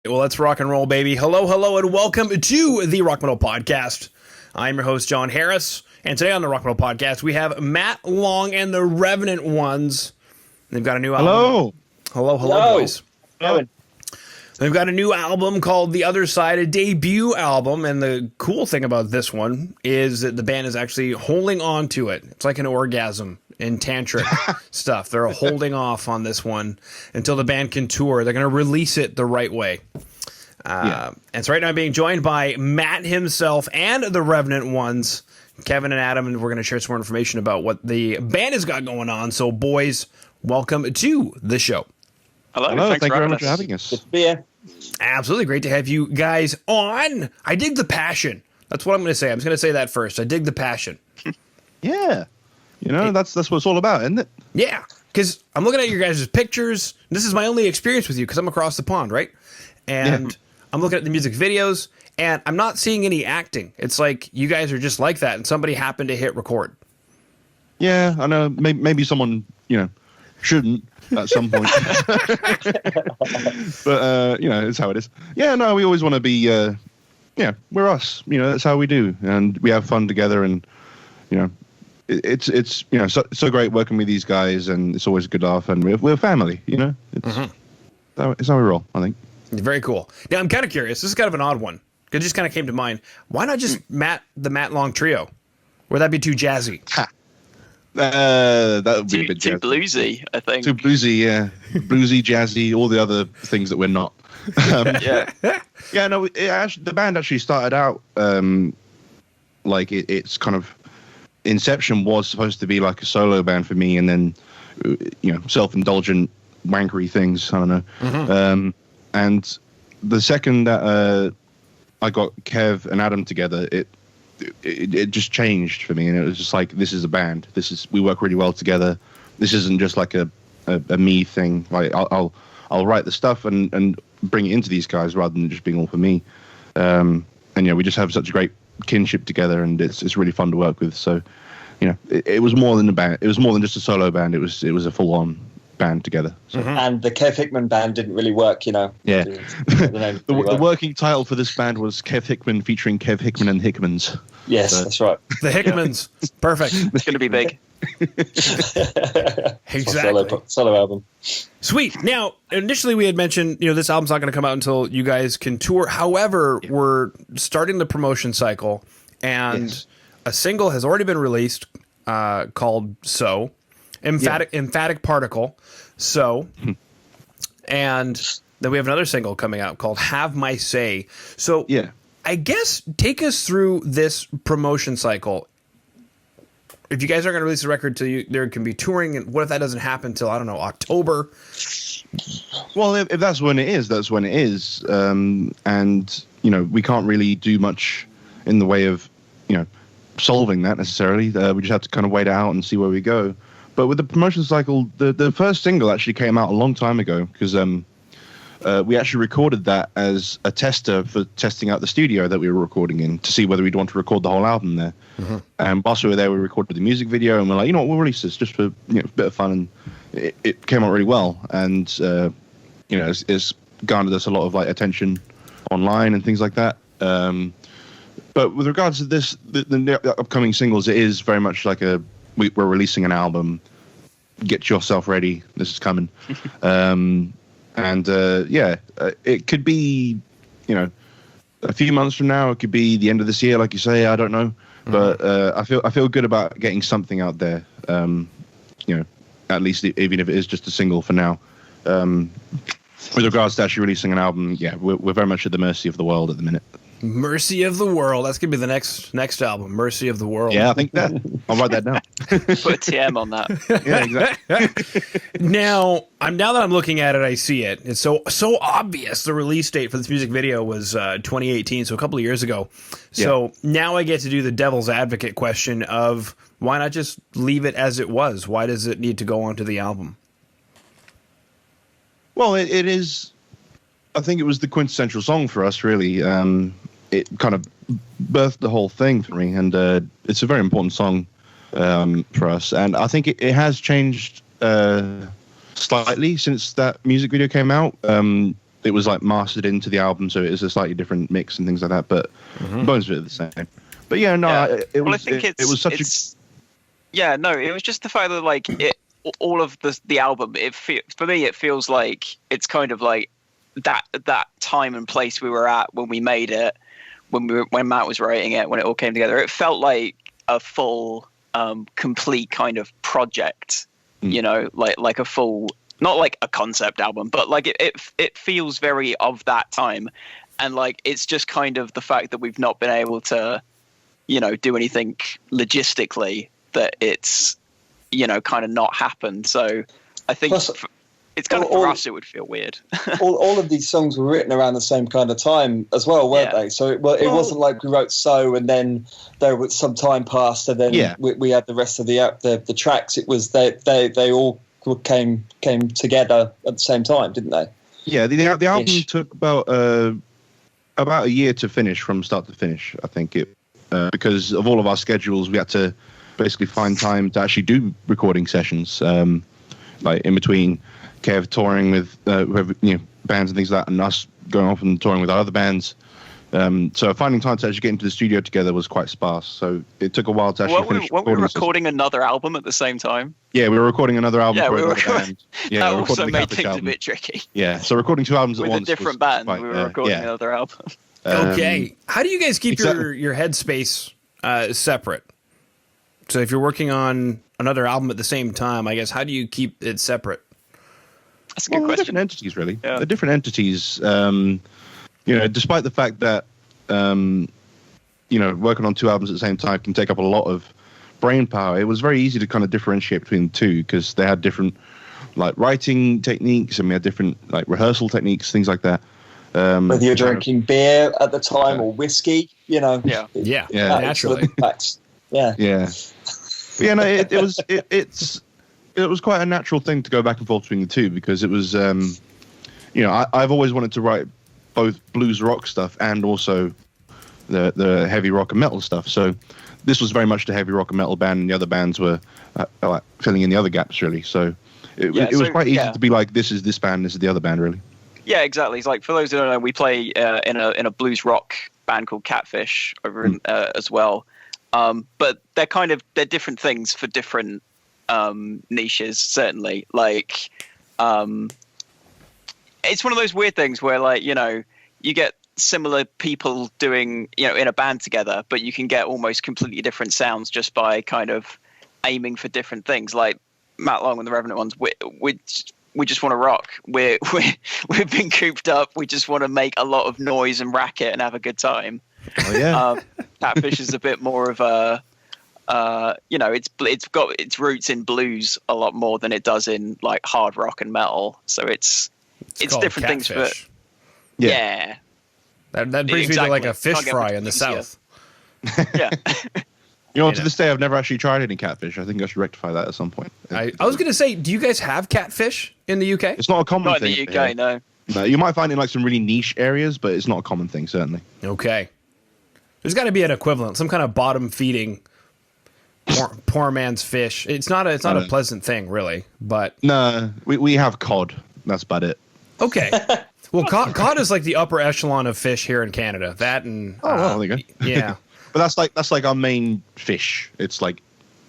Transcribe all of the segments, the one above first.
Well, let's rock and roll, baby. Hello, hello, and welcome to the Rock Metal Podcast. I'm your host, John Harris, and today on the Rock Metal Podcast, we have Matt Long and the Revenant Ones. They've got a new album. Hello, boys. Hello. They've got a new album called The Other Side, a debut album, and the cool thing about this one is that the band is actually holding on to it. It's like an orgasm in tantric stuff. They're holding off on this one until the band can tour. They're going to release it the right way. And so right now I'm being joined by Matt himself and the Revenant Ones, Kevin and Adam, and we're going to share some more information about what the band has got going on. So, boys, welcome to the show. Hello. Thank you very much for having us. Good to be here. Absolutely great to have you guys on. I dig the passion. That's what I'm going to say. I'm just going to say that first. I dig the passion. Yeah. You know, that's what it's all about, isn't it? Yeah, because I'm looking at your guys' pictures. This is my only experience with you because I'm across the pond, right? And I'm looking at the music videos, and I'm not seeing any acting. It's like you guys are just like that, and somebody happened to hit record. Yeah, I know. Maybe someone, shouldn't at some point. But, it's how it is. Yeah, no, we always want to be, we're us. That's how we do. And we have fun together, and, it's so great working with these guys, and it's always a good laugh, and we're family, It's how we roll, I think. Very cool. Now, I'm kind of curious. This is kind of an odd one. It just kind of came to mind. Why not just the Matt Long Trio? Would that be too jazzy? That would be a bit too bluesy, I think. Too bluesy, yeah. Bluesy, jazzy, all the other things that we're not. Yeah. Yeah, no, the band actually started out it's kind of inception was supposed to be like a solo band for me, and then self-indulgent wankery things. I don't know. Mm-hmm. And the second that I got Kev and Adam together, it just changed for me, and it was just like, this is a band. We work really well together. This isn't just like a me thing. Like I'll write the stuff and bring it into these guys rather than just being all for me. And we just have such a great kinship together, and it's really fun to work with. So, it was more than a band. It was more than just a solo band. It was a full on band together. So. Mm-hmm. And the Kev Hickman band didn't really work, Yeah. The working title for this band was Kev Hickman featuring Kev Hickman and the Hickmans. Yes, that's right. The Hickmans. Perfect. It's going to be big. Exactly. Solo album. Sweet. Now, initially we had mentioned, this album's not going to come out until you guys can tour. However, we're starting the promotion cycle, and a single has already been released called So. Emphatic Particle. So. And then we have another single coming out called Have My Say. So, I guess take us through this promotion cycle. If you guys aren't going to release the record till there can be touring, and what if that doesn't happen till, I don't know, October? Well, if that's when it is, that's when it is. And, we can't really do much in the way of, solving that necessarily. We just have to kind of wait it out and see where we go. But with the promotion cycle, the first single actually came out a long time ago, because we actually recorded that as a tester for testing out the studio that we were recording in to see whether we'd want to record the whole album there. Mm-hmm. And whilst we were there, we recorded the music video, and we're like, we'll release this just for a bit of fun. And it came out really well, and it's garnered us a lot of attention online and things like that. But with regards to this, the upcoming singles, it is very much like we're releasing an album. Get yourself ready. This is coming. It could be, a few months from now. It could be the end of this year, like you say. I don't know, but I feel good about getting something out there. At least even if it is just a single for now. With regards to actually releasing an album, we're very much at the mercy of the world at the minute. Mercy of the World. That's gonna be the next album. Mercy of the World. Yeah, I think that. I'll write that down. Put a TM on that. Yeah, exactly. Now that I'm looking at it, I see it. It's so obvious. The release date for this music video was 2018, so a couple of years ago. So now I get to do the devil's advocate question of why not just leave it as it was? Why does it need to go onto the album? Well, it is. I think it was the quintessential song for us, really. It kind of birthed the whole thing for me, and it's a very important song for us. And I think it has changed slightly since that music video came out. it was like mastered into the album, so it was a slightly different mix and things like that. But bones of it are the same. But yeah, no, Yeah. it Well, I was think it was such a Yeah, no, it was just the fact that like all of the album. For me, it feels like it's kind of like that time and place we were at when we made it, when Matt was writing it, when it all came together. It felt like a full, complete kind of project. You know, like a full, not like a concept album, but like it feels very of that time, and like it's just kind of the fact that we've not been able to, you know, do anything logistically, that it's, you know, kind of not happened. So I think Plus, it's kind of for us, it would feel weird. all of these songs were written around the same kind of time as well, weren't they? So it wasn't like we wrote So and then there was some time passed and then we had the rest of the tracks. It was they all came together at the same time, didn't they? Yeah, the album took about a year to finish from start to finish. I think it because of all of our schedules, we had to basically find time to actually do recording sessions, like in between Kev touring with bands and things like that, and us going off and touring with our other bands. So finding time to actually get into the studio together was quite sparse. So it took a while to actually finish. Weren't we recording another album at the the same time? Yeah, we were recording another album for another band. Yeah, that also made things a bit tricky. Yeah, so recording two albums at once with a different band. We were recording another album. Okay, how do you guys keep your headspace separate? So if you're working on another album at the same time, I guess, how do you keep it separate? That's a good question. They're different entities, really. Yeah. They're different entities. Despite the fact that working on two albums at the same time can take up a lot of brain power, it was very easy to kind of differentiate between the two because they had different like writing techniques and we had different like rehearsal techniques, things like that. Whether you're drinking beer at the time or whiskey, you know. Yeah, naturally. Yeah. But yeah, no, it was quite a natural thing to go back and forth between the two because it was, I've always wanted to write both blues rock stuff and also the heavy rock and metal stuff. So this was very much the heavy rock and metal band, and the other bands were like filling in the other gaps, really. So it was quite easy to be like, this is this band, this is the other band, really. Yeah, exactly. It's like, for those who don't know, we play in a blues rock band called Catfish over in, as well. But they're different things for different niches, certainly. Like, it's one of those weird things where, like, you get similar people doing, in a band together, but you can get almost completely different sounds just by kind of aiming for different things. Like Matt Long and the Revenant ones, we just want to rock. We've been cooped up. We just want to make a lot of noise and racket and have a good time. Oh yeah. Catfish is a bit more of a, it's got its roots in blues a lot more than it does in like hard rock and metal. So it's different Catfish. things. But yeah. That brings me to like a fish fry in the South. Yeah. To this day, I've never actually tried any catfish. I think I should rectify that at some point. I was going to say, do you guys have catfish in the UK? It's not a common Not thing. in the UK, no. No, you might find it in like some really niche areas, but it's not a common thing, certainly. Okay. There's got to be an equivalent, some kind of bottom feeding poor man's fish. It's not a pleasant thing, really. But no, we have cod. That's about it. Okay. Well, cod is like the upper echelon of fish here in Canada. That and there you go. Yeah. But that's like our main fish. It's like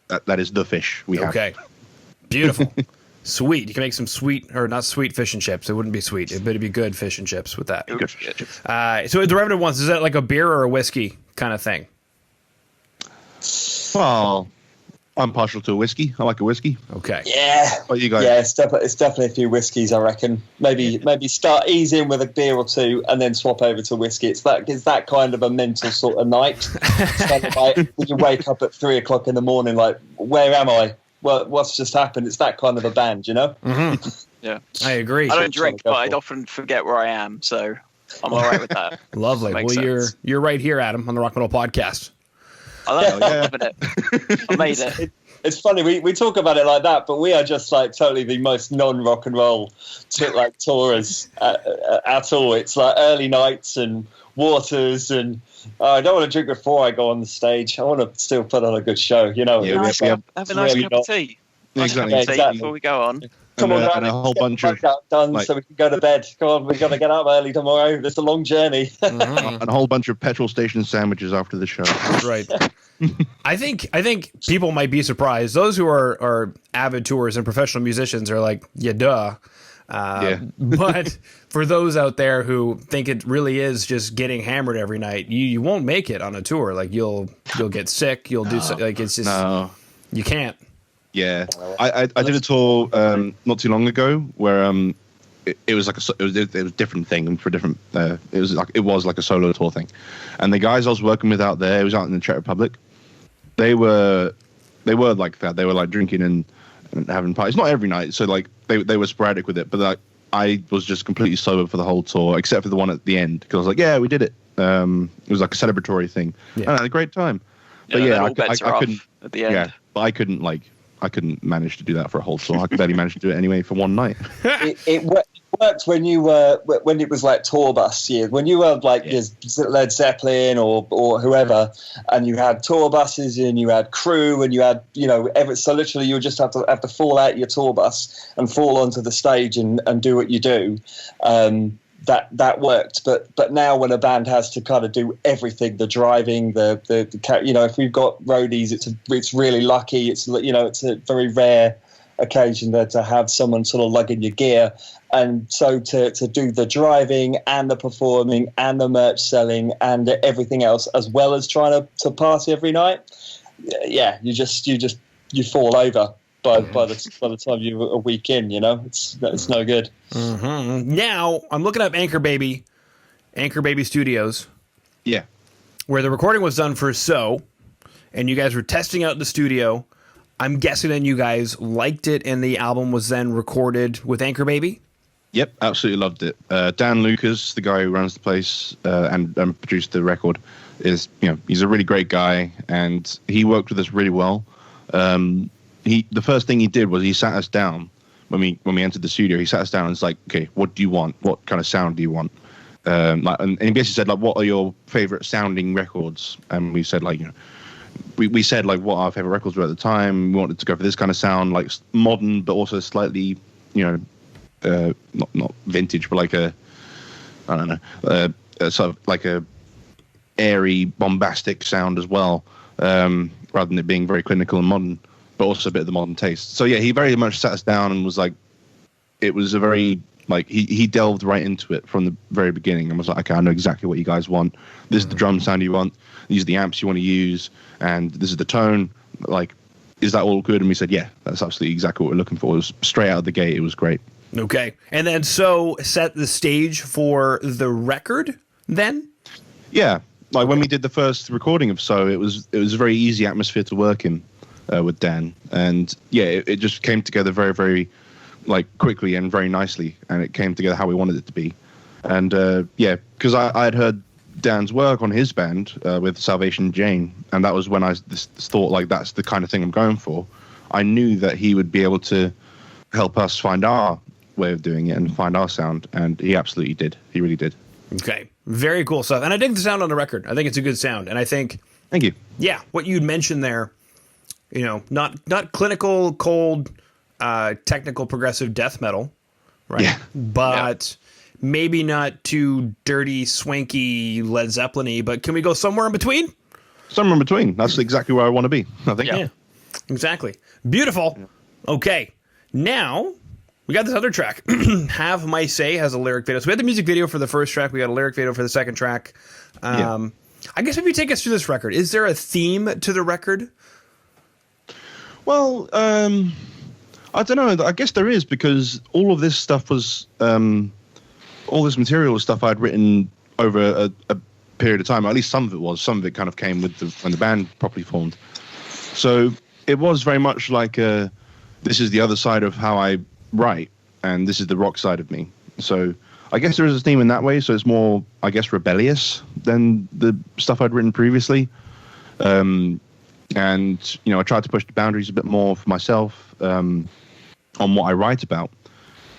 that is the fish we have. Okay. Beautiful. Sweet. You can make some sweet, or not sweet, fish and chips. It wouldn't be sweet. It'd be good fish and chips with that. Good fish and chips. So the Revenant ones, is that like a beer or a whiskey kind of thing? Well, I'm partial to a whiskey. I like a whiskey. Okay. Yeah. What you guys? Yeah, it's definitely a few whiskies, I reckon. Maybe ease in with a beer or two and then swap over to whiskey. It's that kind of a mental sort of night. It's kind of like when you wake up at 3:00 in the morning, like, where am I? Well, what's just happened? It's that kind of a band, you know? Mm-hmm. Yeah. I agree. I don't drink, but I'd often forget where I am, so I'm all right with that. Lovely. Well, you're right here, Adam, on the Rock Metal Podcast. I love it. I'm loving it. I made it. It's funny, we talk about it like that, but we are just like totally the most non-rock and roll tourers at all. It's like early nights and waters, and I don't want to drink before I go on the stage. I want to still put on a good show, you know. Yeah, have a nice cup of tea. Exactly. Before we go on. Come on, and a whole bunch of done like, so we can go to bed. Come on, we've got to get up early tomorrow. It's a long journey. and a whole bunch of petrol station sandwiches after the show. That's right. I think people might be surprised. Those who are avid tours and professional musicians are like, yeah, duh. But for those out there who think it really is just getting hammered every night, you won't make it on a tour. Like you'll get sick. You'll do like it's just you can't. Yeah, I did a tour not too long ago where it was like it was a different thing for different. It was like a solo tour thing, and the guys I was working with out there, it was out in the Czech Republic. They were like that. They were like drinking and having parties, not every night. So like they were sporadic with it, but like I was just completely sober for the whole tour, except for the one at the end because I was like, yeah, we did it. It was like a celebratory thing, and I had a great time. But I couldn't at the end. Yeah, but I couldn't manage to do that for a whole tour. I could barely manage to do it anyway for one night. It worked when you were when it was like tour bus years, when you were like Led Zeppelin or whoever, and you had tour buses and you had crew and you had so literally you would just have to fall out your tour bus and fall onto the stage and do what you do. That worked, but now when a band has to kind of do everything, the driving, the if we've got roadies, it's really lucky. It's a very rare occasion there to have someone sort of lugging your gear, and so to do the driving and the performing and the merch selling and everything else, as well as trying to party every night. Yeah, you fall over. By the time you're a week in, it's no good. Mm-hmm. Now I'm looking up Anchor Baby Studios. Yeah, where the recording was done for and you guys were testing out the studio. I'm guessing then you guys liked it, and the album was then recorded with Anchor Baby. Yep, absolutely loved it. Dan Lucas, the guy who runs the place and produced the record, he's a really great guy, and he worked with us really well. The first thing he did was he sat us down when we entered the studio. He sat us down and was like, "Okay, what do you want? What kind of sound do you want?" And he basically said like, "What are your favorite sounding records?" And we said like, we said like what our favorite records were at the time. We wanted to go for this kind of sound, like modern, but also slightly, not vintage, but like sort of like a airy, bombastic sound as well, rather than it being very clinical and modern, but also a bit of the modern taste. So yeah, he very much sat us down and was like, it was a very, like, he delved right into it from the very beginning and was like, okay, I know exactly what you guys want. This is the drum sound you want. These are the amps you want to use. And this is the tone. Like, is that all good? And we said, yeah, that's absolutely exactly what we're looking for. It was straight out of the gate. It was great. Okay. And then set the stage for the record then? Yeah. Like when we did the first recording of it was a very easy atmosphere to work in. With Dan, and yeah, it just came together very, very like quickly and very nicely, and it came together how we wanted it to be. And because I had heard Dan's work on his band with Salvation Jane, and that was when I thought like that's the kind of thing I'm going for. I knew that he would be able to help us find our way of doing it and find our sound, and he absolutely did. He really did. Okay, very cool stuff, and I dig the sound on the record. I think it's a good sound, and I think thank you. Yeah, what you'd mentioned there. Not clinical, cold, technical, progressive death metal, right? Yeah. But maybe not too dirty, swanky, Led Zeppelin-y, but can we go somewhere in between? Somewhere in between. That's exactly where I want to be, I think. Yeah, exactly. Beautiful. Yeah. Okay, now we got this other track. Have My Say has a lyric video. So we had the music video for the first track. We got a lyric video for the second track. I guess if you take us through this record, is there a theme to the record? Well, I don't know. I guess there is, because all of this stuff was, all this material was stuff I'd written over a period of time. Or at least some of it was. Some of it kind of came with when the band properly formed. So it was very much like this is the other side of how I write, and this is the rock side of me. So I guess there is a theme in that way. So it's more, I guess, rebellious than the stuff I'd written previously. And, I tried to push the boundaries a bit more for myself on what I write about.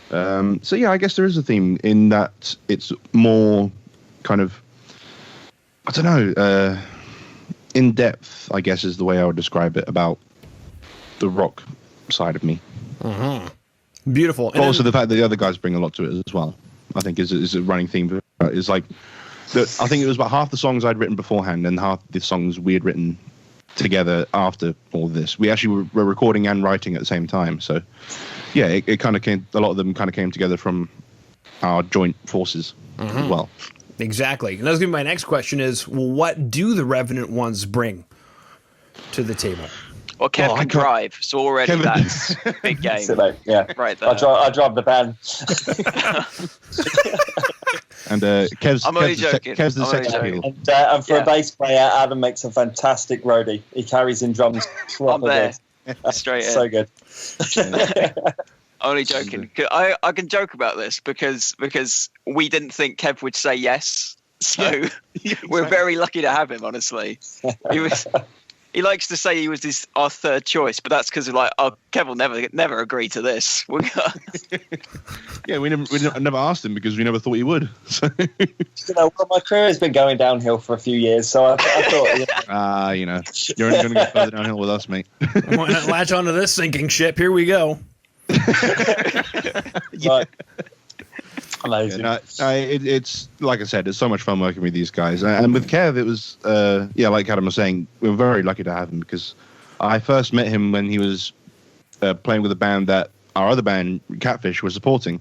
So, yeah, I guess there is a theme in that it's more kind of, I don't know, in depth, I guess is the way I would describe it, about the rock side of me. Mm-hmm. Beautiful. But also the fact that the other guys bring a lot to it as well, I think is a running theme. It's like, I think it was about half the songs I'd written beforehand and half the songs we had written together after all this. We actually were recording and writing at the same time. So, yeah, it kind of came, a lot of them kind of came together from our joint forces as well. Exactly. And that was going to be my next question is, well, what do the Revenant ones bring to the table? Well, Kev can drive, so already that's big game. Yeah, right there. I drive the van. And Kev's the sex appeal. And for a bass player, Adam makes a fantastic roadie. He carries in drums. I'm there. Straight in. So good. Only joking. I can joke about this because we didn't think Kev would say yes. So we're very lucky to have him, honestly. He likes to say he was our third choice, but that's because Kev will never agree to this. Yeah, we never asked him because we never thought he would. So. Well, my career has been going downhill for a few years, so I thought, you're only going to go further downhill with us, mate. Why not latch onto this sinking ship? Here we go. Right. Amazing. It's like I said, it's so much fun working with these guys, and with Kev, it was like Adam was saying, we were very lucky to have him because I first met him when he was playing with a band that our other band Catfish was supporting,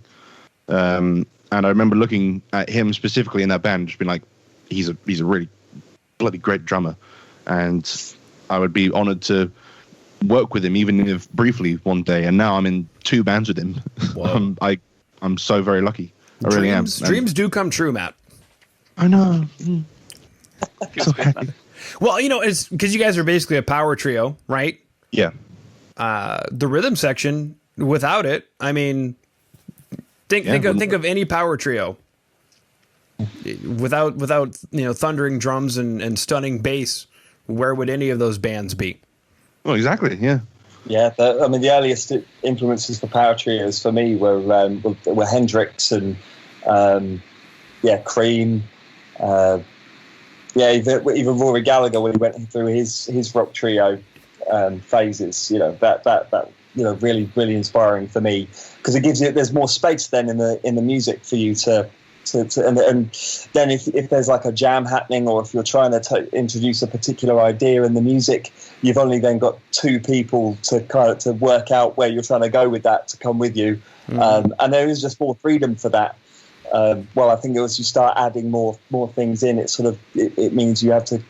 and I remember looking at him specifically in that band, just being like, he's a really bloody great drummer, and I would be honored to work with him, even if briefly one day. And now I'm in 2 bands with him. I'm so very lucky. I really am. Dreams do come true, Matt. I know. So happy. Well, it's because you guys are basically a power trio, right? Yeah. The rhythm section, without it, I mean, think of any power trio without thundering drums and stunning bass. Where would any of those bands be? Well, exactly. Yeah. Yeah, the earliest influences for power trios for me were Hendrix and Cream, even Rory Gallagher when he went through his rock trio phases. That really really inspiring for me because it gives you there's more space then in the music for you to and then if there's like a jam happening or if you're trying to introduce a particular idea in the music, you've only then got 2 people to work out where you're trying to go with that to come with you, and there is just more freedom for that. I think as you start adding more things in, it sort of it means you have to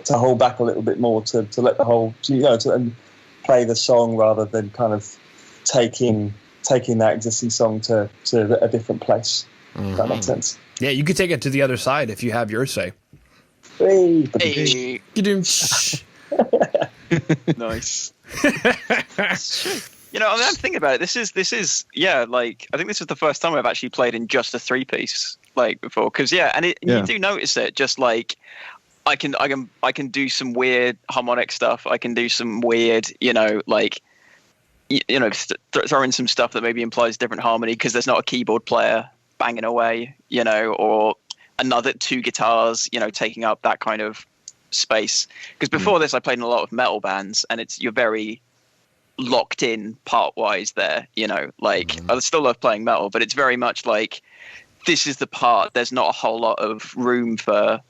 hold back a little bit more to let the whole and play the song rather than kind of taking that existing song to a different place. If that makes sense. Yeah, you could take it to the other side if you have your say. Hey. Nice. I'm thinking about it. This is I think this is the first time I've actually played in just a 3-piece before. Because you do notice it. Just like I can do some weird harmonic stuff. I can do some weird throw in some stuff that maybe implies different harmony because there's not a keyboard player banging away, or another 2 guitars, taking up that kind of space. Because before this, I played in a lot of metal bands, and you're very locked in part wise there. I still love playing metal, but it's very much like this is the part. There's not a whole lot of room for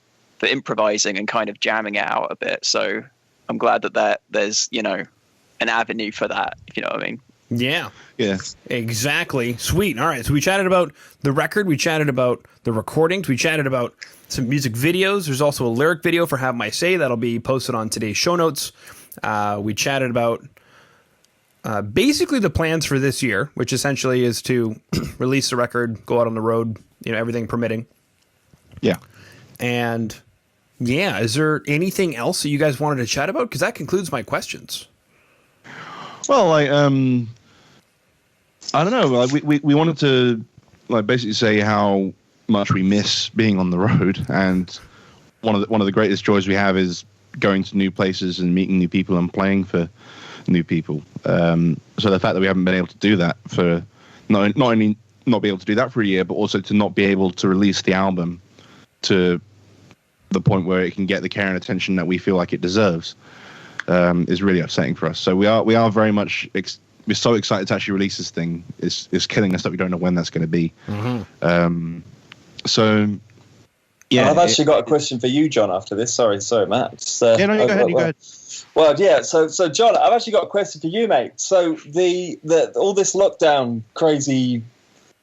improvising and kind of jamming it out a bit. So I'm glad that there's an avenue for that, if you know what I mean. Yeah. Yeah. Exactly. Sweet. All right. So we chatted about the record. We chatted about the recordings. We chatted about some music videos. There's also a lyric video for Have My Say that'll be posted on today's show notes. We chatted about basically the plans for this year, which essentially is to release the record, go out on the road, everything permitting. Yeah. And is there anything else that you guys wanted to chat about? Because that concludes my questions. Well, I don't know. We wanted to basically say how much we miss being on the road, and one of the greatest joys we have is going to new places and meeting new people and playing for new people. So the fact that we haven't been able to do that for not only not be able to do that for a year, but also to not be able to release the album to the point where it can get the care and attention that we feel like it deserves. Is really upsetting for us. So we are very much we're so excited to actually release this thing. It's killing us that we don't know when that's going to be. So, yeah. I've actually got a question for you, John, after this. Sorry, Matt. Yeah, no, you go ahead. You go ahead. Well, yeah. So, John, I've actually got a question for you, mate. So, the all this lockdown, crazy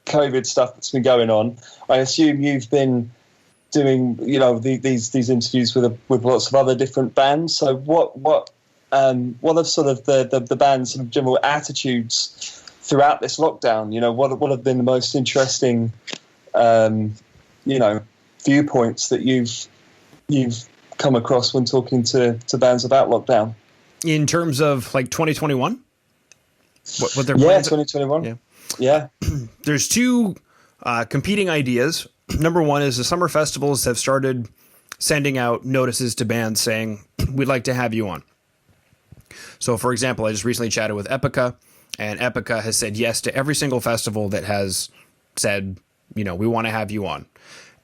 COVID stuff that's been going on, I assume you've been doing, these interviews with lots of other different bands. So, what are sort of the band's sort of general attitudes throughout this lockdown? What have been the most interesting, viewpoints that you've come across when talking to bands about lockdown? In terms of like 2021? What their plans? 2021. Yeah. There's two competing ideas. Number one is the summer festivals have started sending out notices to bands saying, we'd like to have you on. So, for example, I just recently chatted with Epica, and Epica has said yes to every single festival that has said, we want to have you on.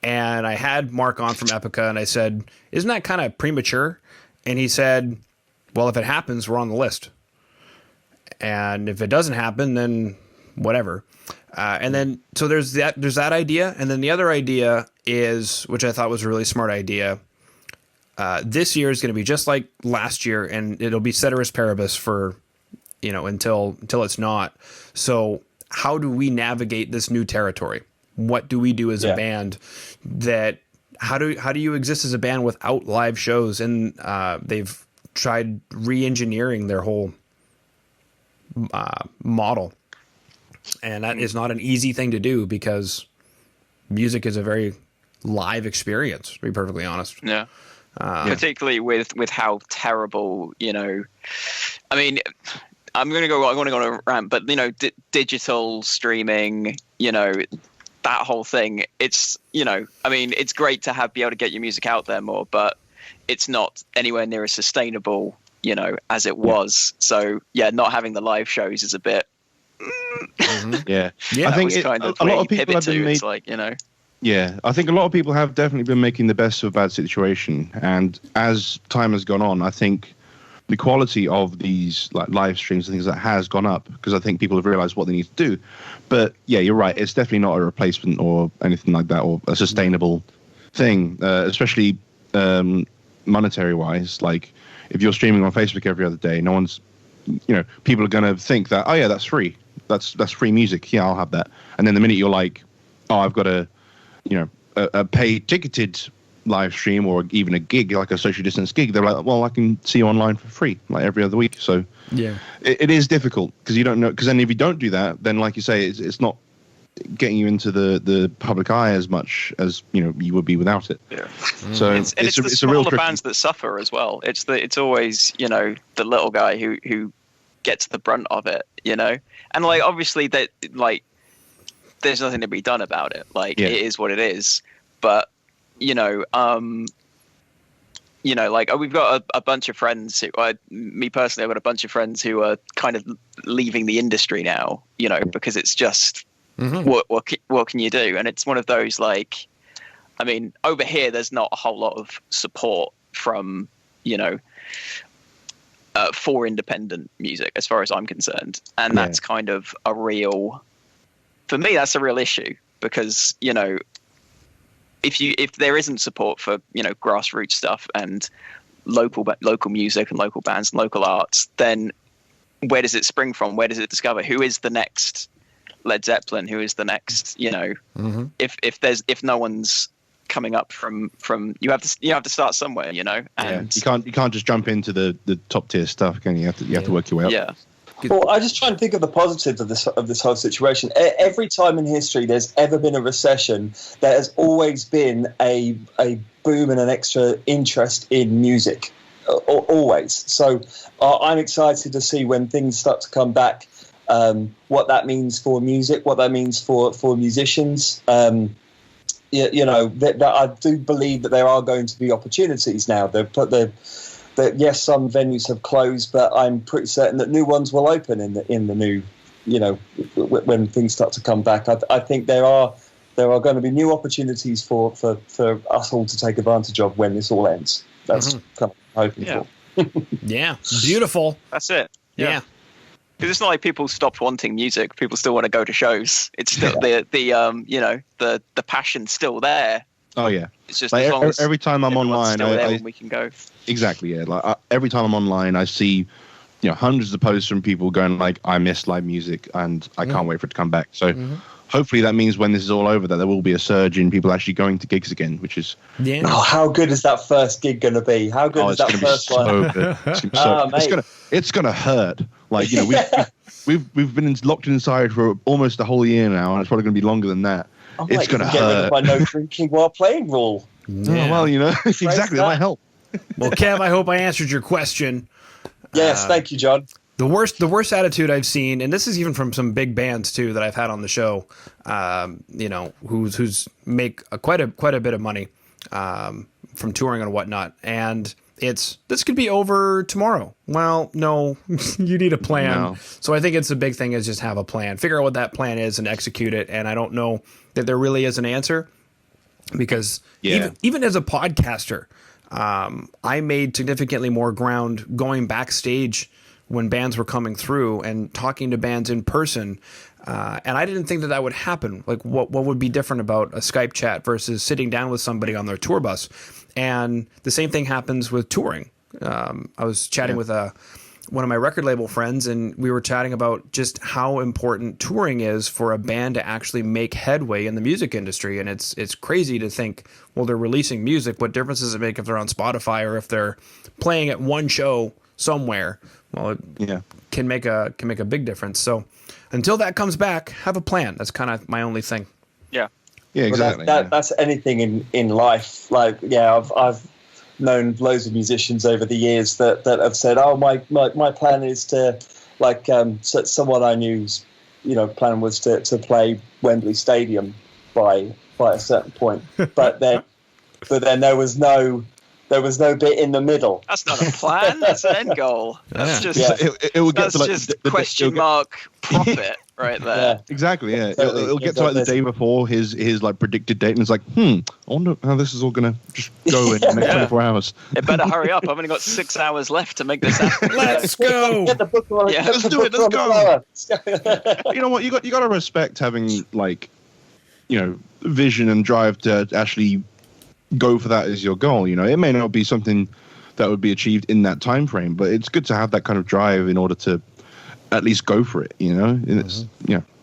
And I had Mark on from Epica, and I said, isn't that kind of premature? And he said, well, if it happens, we're on the list. And if it doesn't happen, then whatever. And then, so there's that idea. And then the other idea is, which I thought was a really smart idea, this year is going to be just like last year, and it'll be ceteris paribus for, until it's not. So how do we navigate this new territory? What do we do as a band how do you exist as a band without live shows? And they've tried re-engineering their whole model. And that is not an easy thing to do because music is a very live experience, to be perfectly honest. Yeah. Particularly with how terrible, I mean, I'm going to go on a rant, but digital streaming, that whole thing, it's, I mean, it's great to be able to get your music out there more, but it's not anywhere near as sustainable, as it was. So not having the live shows is a bit. Yeah. I think a lot of people have been it's like, Yeah, I think a lot of people have definitely been making the best of a bad situation, and as time has gone on, I think the quality of these like live streams and things like that has gone up because I think people have realized what they need to do. But yeah, you're right; it's definitely not a replacement or anything like that, or a sustainable thing, especially monetary wise. Like if you're streaming on Facebook every other day, no one's, people are going to think that, oh yeah, that's free, that's free music. Yeah, I'll have that. And then the minute you're like, oh, I've got a paid ticketed live stream or even a gig, like a social distance gig, they're like, well, I can see you online for free like every other week. So it is difficult because you don't know, because then if you don't do that, then like you say, it's not getting you into the public eye as much as you would be without it. So it's the a real smaller bands that suffer as well. It's always the little guy who gets the brunt of it, and like obviously that like there's nothing to be done about it. Like it is what it is. But like we've got a bunch of friends who, me personally, I've got a bunch of friends who are kind of leaving the industry now, because it's just what can you do? And it's one of those like, I mean, over here there's not a whole lot of support from for independent music as far as I'm concerned, and that's kind of a real. For me, that's a real issue because, if there isn't support for, grassroots stuff and local music and local bands and local arts, then where does it spring from? Where does it discover? Who is the next Led Zeppelin? Who is the next, if no one's coming up from you have to start somewhere, and you can't just jump into the top tier stuff, can you? You have to work your way up. Yeah. Well, I just try and think of the positives of this whole situation. Every time in history there's ever been a recession, there has always been a boom and an extra interest in music, always. So I'm excited to see when things start to come back, what that means for music, what that means for musicians. That I do believe that there are going to be opportunities now. Yes, some venues have closed, but I'm pretty certain that new ones will open in the new, when things start to come back. I think there are going to be new opportunities for us all to take advantage of when this all ends. That's kind of hoping for. Yeah, beautiful. That's it. Yeah. Because it's not like people stopped wanting music. People still want to go to shows. It's still the passion's still there. Oh yeah. It's just like as long as every time I'm everyone's online, still there when we can go. Exactly. Yeah. Like every time I'm online, I see, hundreds of posts from people going like, "I miss live music and I can't wait for it to come back." So hopefully that means when this is all over, that there will be a surge in people actually going to gigs again, which is Oh, how good is that first gig going to be? How good is that first one? So good. It's gonna hurt. Like we've been locked inside for almost a whole year now, and it's probably gonna be longer than that. It's gonna hurt. Get rid of my no drinking while playing rule. Yeah. Oh, well, exactly. That might help. Well, Kev, I hope I answered your question. Yes, thank you, John. The worst attitude I've seen, and this is even from some big bands too that I've had on the show, who's make quite a bit of money from touring and whatnot, and this could be over tomorrow. Well, no, you need a plan. No. So I think it's the big thing is just have a plan, figure out what that plan is, and execute it. And I don't know that there really is an answer because even as a podcaster, I made significantly more ground going backstage when bands were coming through and talking to bands in person. And I didn't think that would happen. Like what would be different about a Skype chat versus sitting down with somebody on their tour bus? And the same thing happens with touring. I was chatting with one of my record label friends, and we were chatting about just how important touring is for a band to actually make headway in the music industry. And it's crazy to think, well, they're releasing music. What difference does it make if they're on Spotify or if they're playing at one show somewhere? Well, it can make a big difference. So until that comes back, have a plan. That's kind of my only thing. Yeah, exactly. That's anything in life. Like, I've known loads of musicians over the years that have said, "Oh, my plan is to someone I knew's plan was to play Wembley Stadium by a certain point, but then there was no bit in the middle." That's not a plan. That's an end goal. That's just it will get to just question mark profit right there. Yeah. Exactly. Yeah, it'll get to the day before his predicted date, and it's like, I wonder how this is all gonna just go in the next 24 hours. It better hurry up. I've only got 6 hours left to make this happen. Let's go. Get the book on. Let's do it. Let's go. You know what? You got to respect having vision and drive to actually go for that as your goal. It may not be something that would be achieved in that time frame, but it's good to have that kind of drive in order to at least go for it. And it's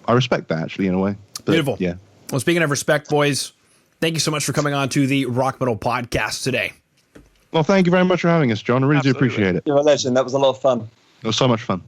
I respect that actually in a way. But, beautiful. Yeah. Well, speaking of respect, boys, thank you so much for coming on to the Rock Metal Podcast today. Well, thank you very much for having us, John. I really do appreciate it. You're a legend. That was a lot of fun. It was so much fun.